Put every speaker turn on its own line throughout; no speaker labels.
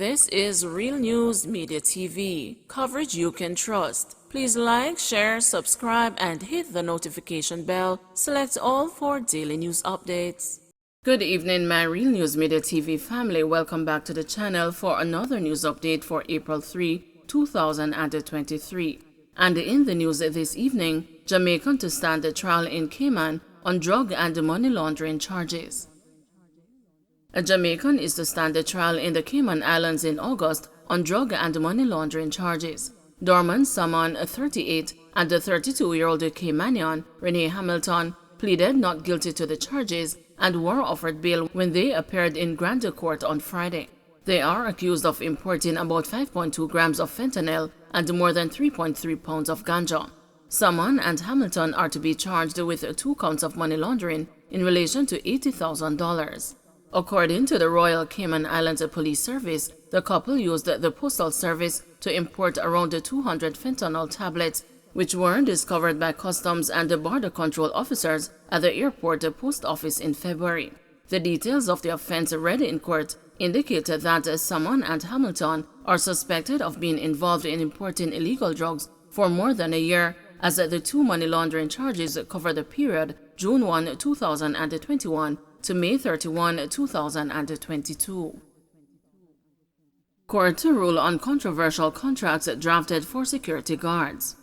This is Real News Media TV, coverage you can trust. Please like, share, subscribe, and hit the notification bell. Select all for daily news updates. Good evening, my Real News Media TV family. Welcome back to the channel for another news update for April 3, 2023. And in the news this evening, Jamaican to stand a trial in Cayman on drug and money laundering charges. A Jamaican is to stand a trial in the Cayman Islands in August on drug and money laundering charges. Dorman Saman, 38, and the 32-year-old Caymanian, Renee Hamilton, pleaded not guilty to the charges and were offered bail when they appeared in Grand Court on Friday. They are accused of importing about 5.2 grams of fentanyl and more than 3.3 pounds of ganja. Saman and Hamilton are to be charged with 2 counts of money laundering in relation to $80,000. According to the Royal Cayman Islands Police Service, the couple used the postal service to import around 200 fentanyl tablets, which were discovered by customs and the border control officers at the airport post office in February. The details of the offense read in court indicated that Saman and Hamilton are suspected of being involved in importing illegal drugs for more than a year, as the 2 money laundering charges cover the period June 1, 2021 to May 31, 2022. Court to rule on controversial contracts drafted for security guards.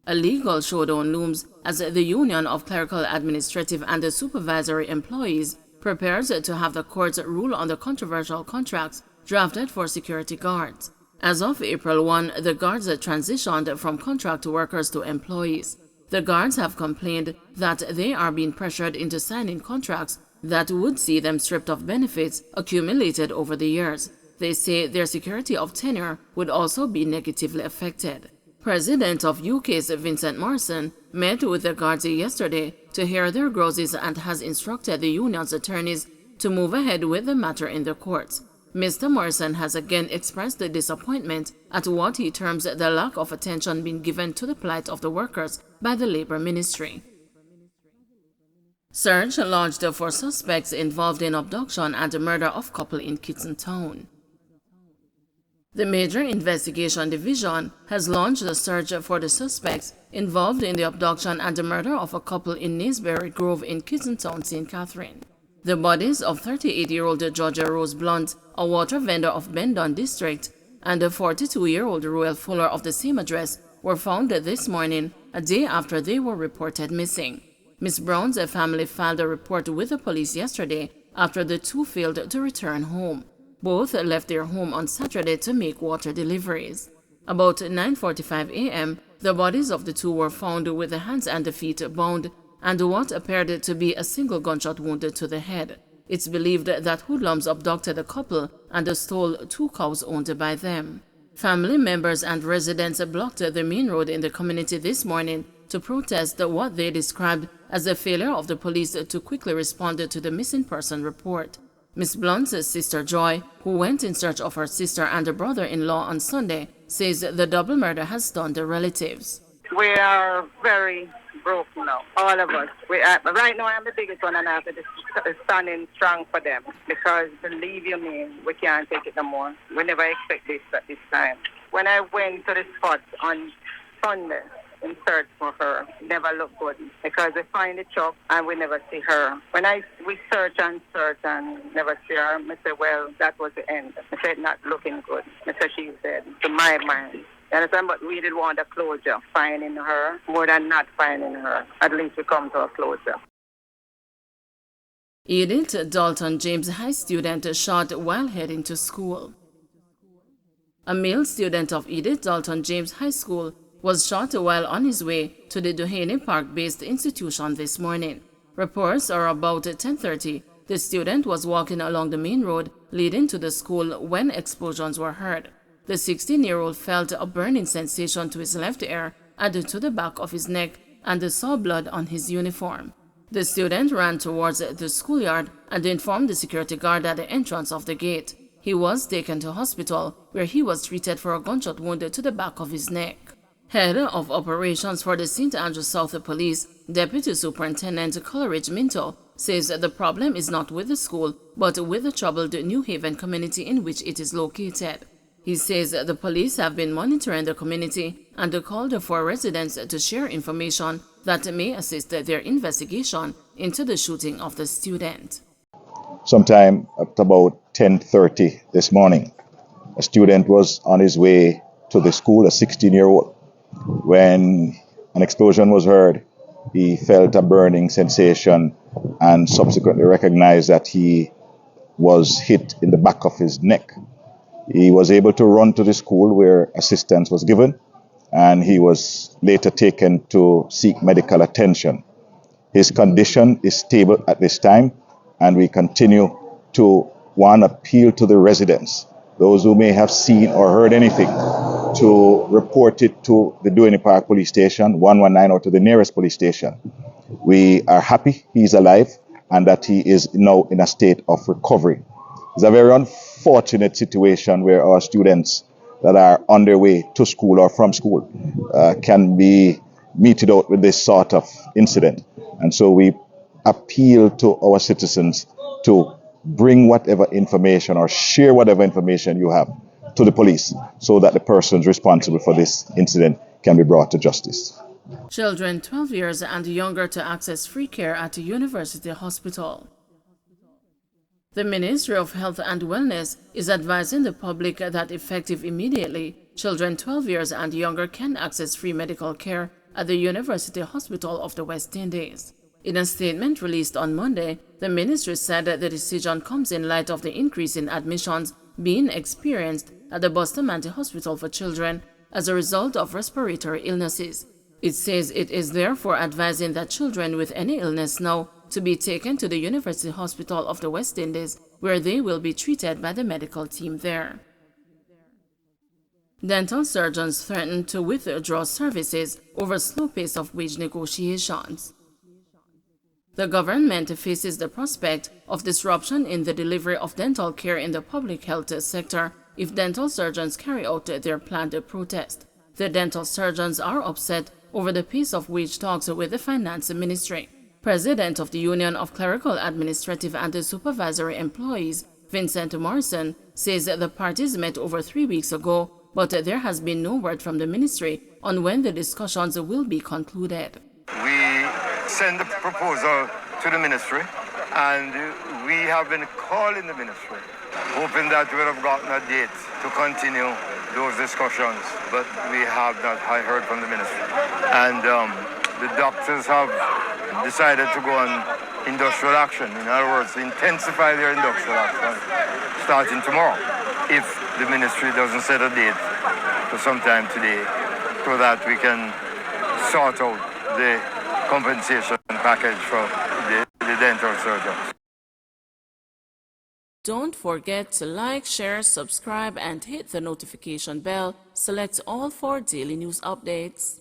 A legal showdown looms as the Union of Clerical, Administrative and Supervisory Employees prepares to have the courts rule on the controversial contracts drafted for security guards. As of April 1, the guards transitioned from contract workers to employees. The guards have complained that they are being pressured into signing contracts that would see them stripped of benefits accumulated over the years. They say their security of tenure would also be negatively affected. President of UK's Vincent Morrison met with the guards yesterday to hear their grouses and has instructed the union's attorneys to move ahead with the matter in the courts. Mr. Morrison has again expressed the disappointment at what he terms the lack of attention being given to the plight of the workers by the Labour Ministry. Search launched for suspects involved in abduction and murder of couple in Kingston Town. The Major Investigation Division has launched a search for the suspects involved in the abduction and the murder of a couple in Naseberry Grove in Kingston Town, St. Catherine. The bodies of 38-year-old Georgia Rose Blunt, a water vendor of Bendon District, and a 42-year-old Royal Fuller of the same address were found this morning, a day after they were reported missing. Miss Brown's family filed a report with the police yesterday after the two failed to return home. Both left their home on Saturday to make water deliveries. About 9:45 a.m., the bodies of the two were found with the hands and the feet bound and what appeared to be a single gunshot wound to the head. It's believed that hoodlums abducted the couple and stole 2 cows owned by them. Family members and residents blocked the main road in the community this morning to protest what they described as the failure of the police to quickly respond to the missing person report. Miss Blunt's sister Joy, who went in search of her sister and brother-in-law on Sunday, says the double murder has stunned the relatives.
We are very broke now, all of us. Right now I'm the biggest one and I have to standing strong for them because believe you me, we can't take it no more. We never expect this at this time. When I went to the spot on Sunday in search for her, never looked good because we find the truck and we never see her. When we search and never see her, I said, well, that was the end. I said, not looking good. I said, she said, to my mind. You understand? But we did want a closure, finding her, more than not finding her. At least we come to a closure.
Edith Dalton James High student shot while heading to school. A male student of Edith Dalton James High School was shot while on his way to the Duhaney Park-based institution this morning. Reports are about 10:30. The student was walking along the main road leading to the school when explosions were heard. The 16-year-old felt a burning sensation to his left ear and to the back of his neck and saw blood on his uniform. The student ran towards the schoolyard and informed the security guard at the entrance of the gate. He was taken to hospital where he was treated for a gunshot wound to the back of his neck. Head of operations for the St. Andrew South Police, Deputy Superintendent Coleridge Minto, says the problem is not with the school, but with the troubled New Haven community in which it is located. He says the police have been monitoring the community and called for residents to share information that may assist their investigation into the shooting of the student.
Sometime at about 10:30 this morning, a student was on his way to the school, a 16-year-old. When an explosion was heard, he felt a burning sensation and subsequently recognized that he was hit in the back of his neck. He was able to run to the school where assistance was given, and he was later taken to seek medical attention. His condition is stable at this time, and we continue to appeal to the residents, those who may have seen or heard anything, to report it to the Duane Park Police Station, 119, or to the nearest police station. We are happy he's alive and that he is now in a state of recovery. It's a very unfortunate situation where our students that are on their way to school or from school can be meted out with this sort of incident. And so we appeal to our citizens to bring whatever information or share whatever information you have to the police so that the persons responsible for this incident can be brought to justice.
Children 12 years and younger to access free care at a university hospital. The Ministry of Health and Wellness is advising the public that effective immediately, children 12 years and younger can access free medical care at the University Hospital of the West Indies. In a statement released on Monday, the ministry said that the decision comes in light of the increase in admissions being experienced at the Bustamante Hospital for Children as a result of respiratory illnesses. It says it is therefore advising that children with any illness now to be taken to the University Hospital of the West Indies, where they will be treated by the medical team there. Dental surgeons threatened to withdraw services over slow pace of wage negotiations. The government faces the prospect of disruption in the delivery of dental care in the public health sector if dental surgeons carry out their planned protest. The dental surgeons are upset over the pace of wage talks with the Finance Ministry. President of the Union of Clerical, Administrative and Supervisory Employees, Vincent Morrison, says the parties met over 3 weeks ago, but there has been no word from the ministry on when the discussions will be concluded.
We sent the proposal to the ministry, and we have been calling the ministry, hoping that we would have gotten a date to continue those discussions, but we have not heard from the ministry. And the doctors have decided to go on industrial action. In other words, intensify their industrial action starting tomorrow, if the ministry doesn't set a date for sometime today, so that we can sort out the compensation package for the dental surgeons.
Don't forget to like, share, subscribe, and hit the notification bell. Select all for daily news updates.